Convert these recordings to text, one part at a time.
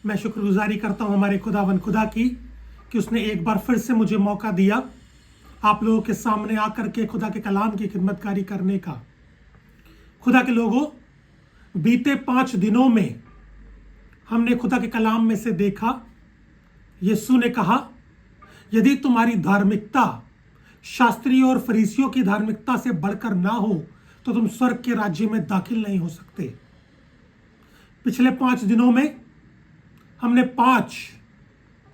मैं शुक्रगुजारी करता हूँ हमारे खुदावन खुदा की कि उसने एक बार फिर से मुझे मौका दिया आप लोगों के सामने आकर के खुदा के कलाम की खिदमतकारी करने का। खुदा के लोगों, बीते 5 दिनों में हमने खुदा के कलाम में से देखा, यीशु ने कहा यदि तुम्हारी धार्मिकता शास्त्रियों और फरीसियों की धार्मिकता से बढ़कर ना हो तो तुम स्वर्ग के राज्य में दाखिल नहीं हो सकते। पिछले 5 दिनों में हमने 5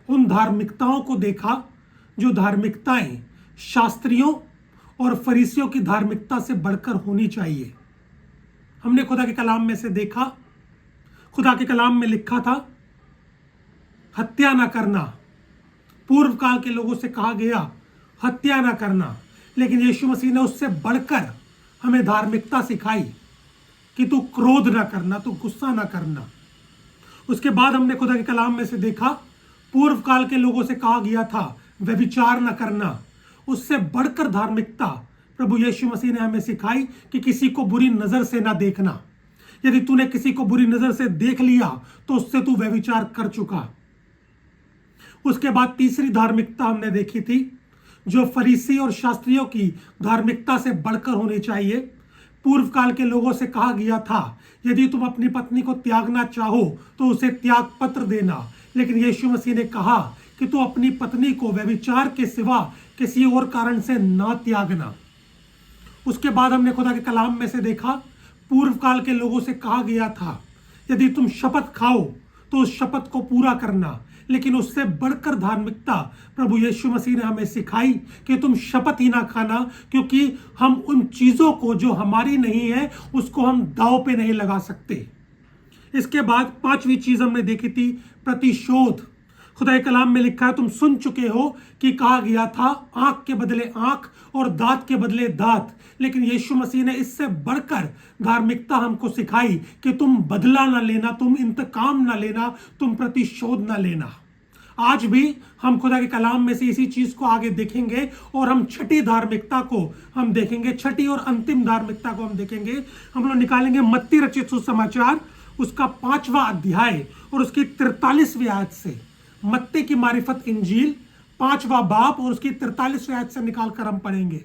उन धार्मिकताओं को देखा जो धार्मिकताएं शास्त्रियों और फरीसियों की धार्मिकता से बढ़कर होनी चाहिए। हमने खुदा के कलाम में से देखा, खुदा के कलाम में लिखा था हत्या ना करना। पूर्व काल के लोगों से कहा गया हत्या ना करना, लेकिन यीशु मसीह ने उससे बढ़कर हमें धार्मिकता सिखाई कि तू क्रोध ना करना, तू गुस्सा ना करना। उसके बाद हमने खुदा के कलाम में से देखा, पूर्व काल के लोगों से कहा गया था व्यभिचार ना करना। उससे बढ़कर धार्मिकता प्रभु यीशु मसीह ने हमें सिखाई कि किसी को बुरी नजर से ना देखना। यदि तूने किसी को बुरी नजर से देख लिया तो उससे तू व्यभिचार कर चुका। उसके बाद तीसरी धार्मिकता हमने देखी थी जो फरीसी और शास्त्रियों की धार्मिकता से बढ़कर होनी चाहिए। पूर्व काल के लोगों से कहा गया था यदि तुम अपनी पत्नी को त्यागना चाहो तो उसे त्याग पत्र देना, लेकिन यीशु मसीह ने कहा कि तू अपनी पत्नी को व्यभिचार के सिवा किसी और कारण से ना त्यागना। उसके बाद हमने खुदा के कलाम में से देखा, पूर्व काल के लोगों से कहा गया था यदि तुम शपथ खाओ तो उस शपथ को पूरा करना, लेकिन उससे बढ़कर धार्मिकता प्रभु यीशु मसीह ने हमें सिखाई कि तुम शपथ ही ना खाना, क्योंकि हम उन चीजों को जो हमारी नहीं है उसको हम दांव पे नहीं लगा सकते। इसके बाद 5वीं चीज हमने देखी थी प्रतिशोध। खुदा के कलाम में लिखा है तुम सुन चुके हो कि कहा गया था आंख के बदले आंख और दांत के बदले दांत, लेकिन यीशु मसीह ने इससे बढ़कर धार्मिकता हमको सिखाई कि तुम बदला ना लेना, तुम इंतकाम ना लेना, तुम प्रतिशोध ना लेना। आज भी हम खुदा के कलाम में से इसी चीज को आगे देखेंगे और हम छठी धार्मिकता को हम देखेंगे, छठी और अंतिम धार्मिकता को हम देखेंगे। हम लोग निकालेंगे मत्ती रचित सुसमाचार उसका 5वां अध्याय और उसकी 43वीं आयत से। मत्ती की मारिफत इंजील 5वां बाब और उसकी 43वीं आयत से निकालकर हम पढ़ेंगे।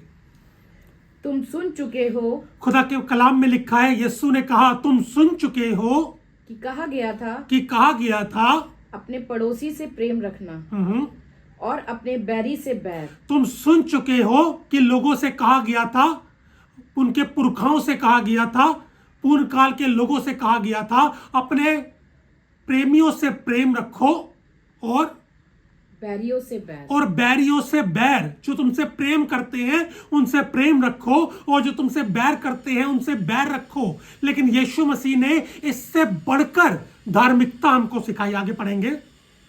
तुम सुन चुके हो, खुदा के कलाम में लिखा है, यीशु ने कहा तुम सुन चुके हो कि कहा गया था अपने पड़ोसी से प्रेम रखना और अपने बैरी से बैर। तुम सुन चुके हो कि लोगों से कहा गया था, उनके पुरखाओं से कहा गया था, पूर्व काल के लोगों से कहा गया था अपने प्रेमियों से प्रेम रखो और बैरियों से बैर। जो तुमसे प्रेम करते हैं उनसे प्रेम रखो और जो तुमसे बैर करते हैं उनसे बैर रखो। लेकिन यीशु मसीह ने इससे बढ़कर धार्मिकता हमको सिखाई। आगे पढ़ेंगे।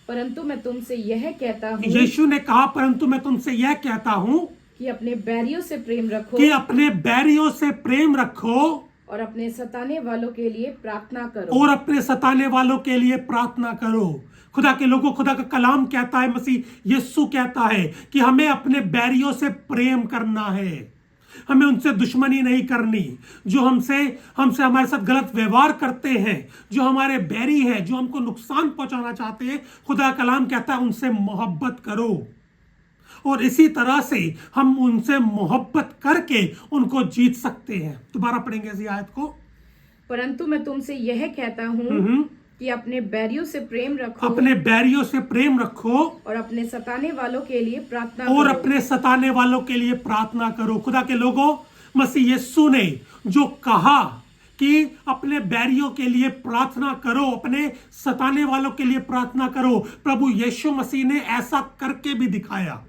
परंतु मैं तुमसे यह कहता हूँ, यीशु ने कहा परंतु मैं तुमसे यह कहता हूँ कि अपने बैरियों से प्रेम रखो और अपने सताने वालों के लिए प्रार्थना करो। खुदा के लोगों, खुदा का कलाम कहता है, मसीह यीशु कहता है कि हमें अपने बैरियों से प्रेम करना है, हमें उनसे दुश्मनी नहीं करनी। जो हमसे हमारे साथ गलत व्यवहार करते हैं, जो हमारे बैरी है, जो हमको नुकसान पहुंचाना चाहते हैं, खुदा का कलाम कहता है उनसे मोहब्बत करो। और इसी तरह से हम उनसे मोहब्बत करके उनको जीत सकते हैं। दोबारा पढ़ेंगे इस आयत को। परंतु मैं तुमसे यह कहता हूँ कि अपने बैरियों से प्रेम रखो और अपने सताने वालों के लिए प्रार्थना करो। खुदा के लोगों, मसीह यीशु ने जो कहा कि अपने बैरियों के लिए प्रार्थना करो, अपने सताने वालों के लिए प्रार्थना करो, प्रभु यीशु मसीह ने ऐसा करके भी दिखाया।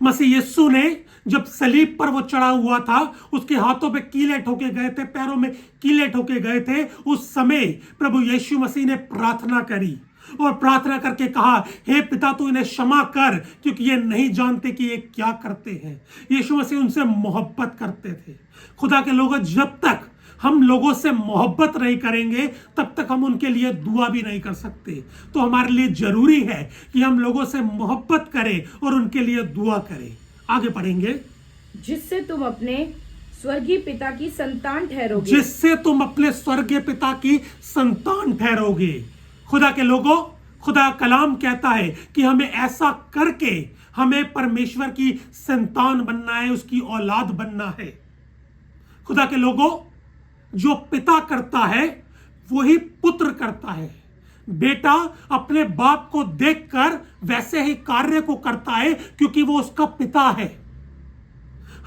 मसीह यीशु ने जब सलीब पर वो चढ़ा हुआ था, उसके हाथों पे कीले ठोके गए थे, पैरों में कीले ठोके गए थे, उस समय प्रभु यीशु मसीह ने प्रार्थना करी और प्रार्थना करके कहा, हे पिता तू इन्हें क्षमा कर क्योंकि ये नहीं जानते कि ये क्या करते हैं। यीशु मसीह उनसे मोहब्बत करते थे। खुदा के लोगों, जब तक हम लोगों से मोहब्बत नहीं करेंगे तब तक हम उनके लिए दुआ भी नहीं कर सकते। तो हमारे लिए जरूरी है कि हम लोगों से मोहब्बत करें और उनके लिए दुआ करें। आगे पढ़ेंगे। जिससे तुम अपने स्वर्गीय पिता की संतान ठहरोगे। जिससे तुम अपने स्वर्गीय पिता की संतान ठहरोगे। खुदा के लोगों, खुदा कलाम कहता है कि हमें ऐसा करके हमें परमेश्वर की संतान बनना है, उसकी औलाद बनना है। खुदा के लोगों, जो पिता करता है वही पुत्र करता है। बेटा अपने बाप को देखकर वैसे ही कार्य को करता है क्योंकि वो उसका पिता है।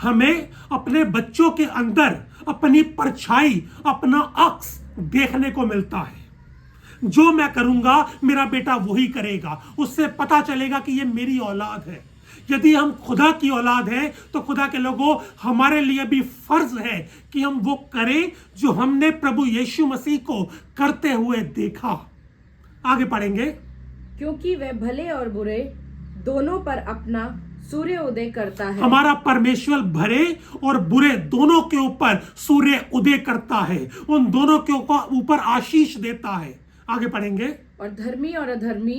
हमें अपने बच्चों के अंदर अपनी परछाई, अपना अक्स देखने को मिलता है। जो मैं करूंगा मेरा बेटा वही करेगा, उससे पता चलेगा कि ये मेरी औलाद है। यदि हम खुदा की औलाद हैं तो खुदा के लोगों, हमारे लिए भी फर्ज है कि हम वो करें जो हमने प्रभु यीशु मसीह को करते हुए देखा। आगे पढ़ेंगे। क्योंकि वह भले और बुरे दोनों पर अपना सूर्य उदय करता है। हमारा परमेश्वर भले और बुरे दोनों के ऊपर सूर्य उदय करता है, उन दोनों के ऊपर आशीष देता है। आगे पढ़ेंगे। और धर्मी और अधर्मी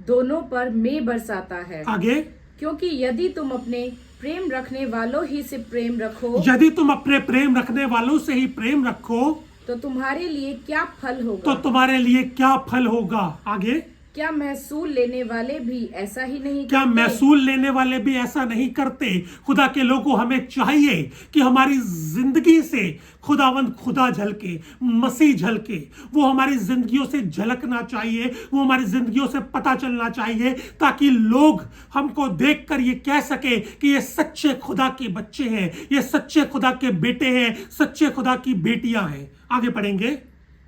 दोनों पर मेघ बरसाता है। आगे। क्योंकि यदि तुम अपने प्रेम रखने वालों ही से प्रेम रखो, यदि तुम अपने प्रेम रखने वालों से ही प्रेम रखो तो तुम्हारे लिए क्या फल तो होगा? तुम्हारे लिए क्या फल होगा? आगे। क्या महसूल लेने वाले भी ऐसा ही नहीं क्या करते? महसूल लेने वाले भी ऐसा नहीं करते? खुदा के लोगों, हमें चाहिए कि हमारी जिंदगी से खुदावंद खुदा झलके, मसीह झलके। वो हमारी जिंदगियों से झलकना चाहिए, वो हमारी जिंदगियों से पता चलना चाहिए, ताकि लोग हमको देखकर ये कह सके कि ये सच्चे खुदा के बच्चे हैं, ये सच्चे खुदा के बेटे हैं, सच्चे खुदा की बेटियां हैं। आगे पढ़ेंगे।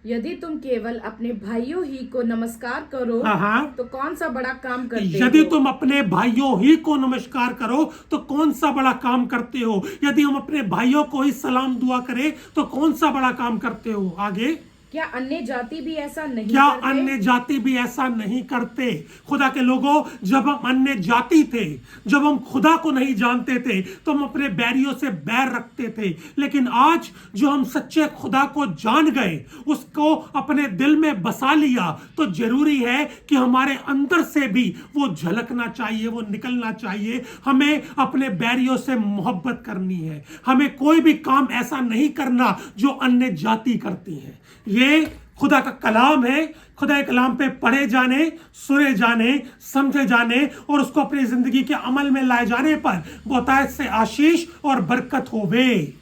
यदि तुम केवल अपने भाइयों ही को नमस्कार करो हाँ। तो कौन सा बड़ा काम करते यदि हो? तुम अपने भाइयों ही को नमस्कार करो तो कौन सा बड़ा काम करते हो? यदि हम अपने भाइयों को ही सलाम दुआ करें तो कौन सा बड़ा काम करते हो? आगे। क्या अन्य जाति भी ऐसा नहीं क्या करते? अन्य जाति भी ऐसा नहीं करते? खुदा के लोगों, जब हम अन्य जाति थे, जब हम खुदा को नहीं जानते थे तो हम अपने बैरियों से बैर रखते थे, लेकिन आज जो हम सच्चे खुदा को जान गए, उसको अपने दिल में बसा लिया, तो जरूरी है कि हमारे अंदर से भी वो झलकना चाहिए, वो निकलना चाहिए। हमें अपने बैरियों से मोहब्बत करनी है। हमें कोई भी काम ऐसा नहीं करना जो अन्य जाति करती है। ये खुदा का कलाम है। खुदा के कलाम पे पढ़े जाने, सुने जाने, समझे जाने और उसको अपनी जिंदगी के अमल में लाए जाने पर बहुतायत से आशीष और बरकत होवे।